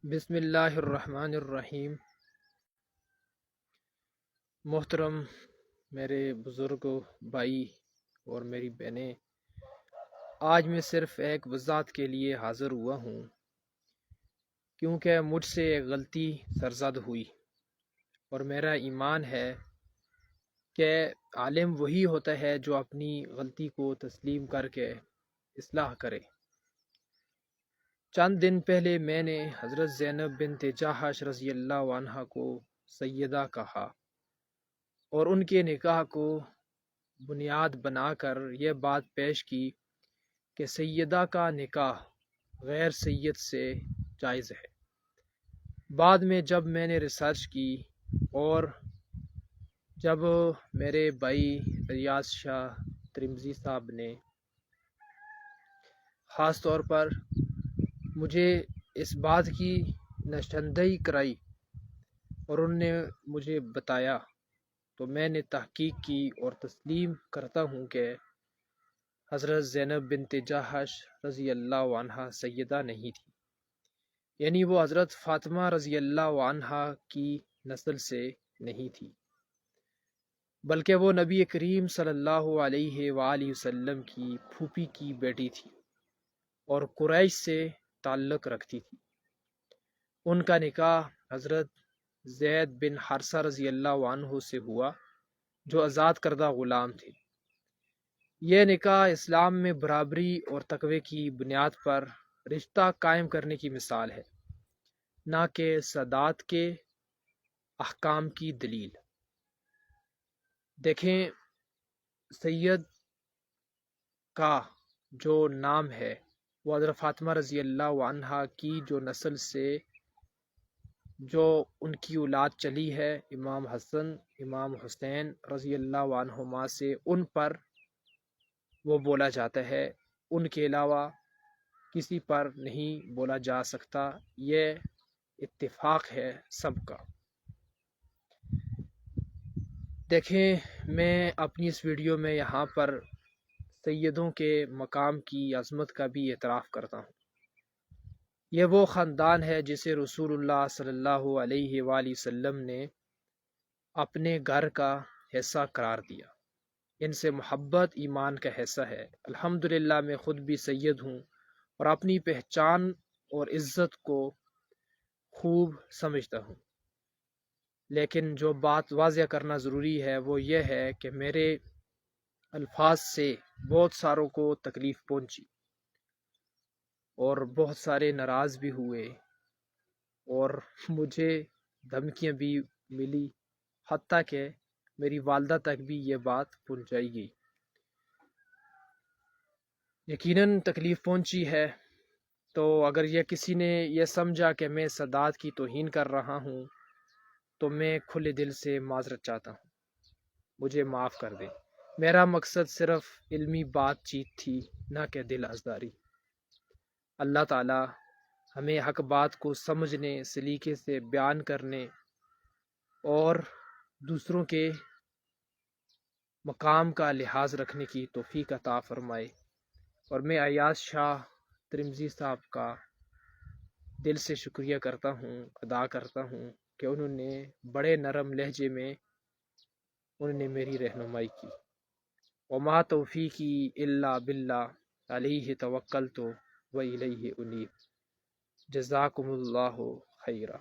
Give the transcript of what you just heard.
بسم اللہ الرحمن الرحیم۔ محترم میرے بزرگوں، بھائی اور میری بہنیں، آج میں صرف ایک وضاحت کے لیے حاضر ہوا ہوں کیونکہ مجھ سے ایک غلطی سرزد ہوئی، اور میرا ایمان ہے کہ عالم وہی ہوتا ہے جو اپنی غلطی کو تسلیم کر کے اصلاح کرے۔ چند دن پہلے میں نے حضرت زینب بنت جحش رضی اللہ عنہا کو سیدہ کہا اور ان کے نکاح کو بنیاد بنا کر یہ بات پیش کی کہ سیدہ کا نکاح غیر سید سے جائز ہے۔ بعد میں جب میں نے ریسرچ کی اور جب میرے بھائی ریاض شاہ ترمذی صاحب نے خاص طور پر مجھے اس بات کی نشاندہی کرائی اور انہوں نے مجھے بتایا، تو میں نے تحقیق کی اور تسلیم کرتا ہوں کہ حضرت زینب بنت جحش رضی اللہ عنہا سیدہ نہیں تھی، یعنی وہ حضرت فاطمہ رضی اللہ عنہا کی نسل سے نہیں تھی، بلکہ وہ نبی کریم صلی اللہ علیہ وآلہ وسلم کی پھوپھی کی بیٹی تھی اور قریش سے تعلق رکھتی تھی۔ ان کا نکاح حضرت زید بن حارثہ رضی اللہ عنہ سے ہوا جو آزاد کردہ غلام تھے۔ یہ نکاح اسلام میں برابری اور تقوی کی بنیاد پر رشتہ قائم کرنے کی مثال ہے، نہ کہ سادات کے احکام کی دلیل۔ دیکھیں، سید کا جو نام ہے وہ حضرت فاطمہ رضی اللہ عنہا کی جو نسل سے جو ان کی اولاد چلی ہے، امام حسن امام حسین رضی اللہ عنہما سے، ان پر وہ بولا جاتا ہے، ان کے علاوہ کسی پر نہیں بولا جا سکتا۔ یہ اتفاق ہے سب کا۔ دیکھیں، میں اپنی اس ویڈیو میں یہاں پر سیدوں کے مقام کی عظمت کا بھی اعتراف کرتا ہوں۔ یہ وہ خاندان ہے جسے رسول اللہ صلی اللہ علیہ وآلہ وسلم نے اپنے گھر کا حصہ قرار دیا۔ ان سے محبت ایمان کا حصہ ہے۔ الحمدللہ میں خود بھی سید ہوں اور اپنی پہچان اور عزت کو خوب سمجھتا ہوں، لیکن جو بات واضح کرنا ضروری ہے وہ یہ ہے کہ میرے الفاظ سے بہت ساروں کو تکلیف پہنچی اور بہت سارے ناراض بھی ہوئے اور مجھے دھمکیاں بھی ملی، حتیٰ کہ میری والدہ تک بھی یہ بات پہنچائی گئی۔ یقیناً تکلیف پہنچی ہے، تو اگر یہ کسی نے یہ سمجھا کہ میں سادات کی توہین کر رہا ہوں تو میں کھلے دل سے معذرت چاہتا ہوں، مجھے معاف کر دیں۔ میرا مقصد صرف علمی بات چیت تھی، نہ کہ دل ازداری۔ اللہ تعالی ہمیں حق بات کو سمجھنے، سلیقے سے بیان کرنے اور دوسروں کے مقام کا لحاظ رکھنے کی توفیق عطا فرمائے۔ اور میں ایاز شاہ ترمذی صاحب کا دل سے شکریہ کرتا ہوں، ادا کرتا ہوں کہ انہوں نے بڑے نرم لہجے میں انہوں نے میری رہنمائی کی۔ وما توفیقی الا باللہ، علیہ توکلت و الیہ انیب۔ جزاکم اللہ خیرہ۔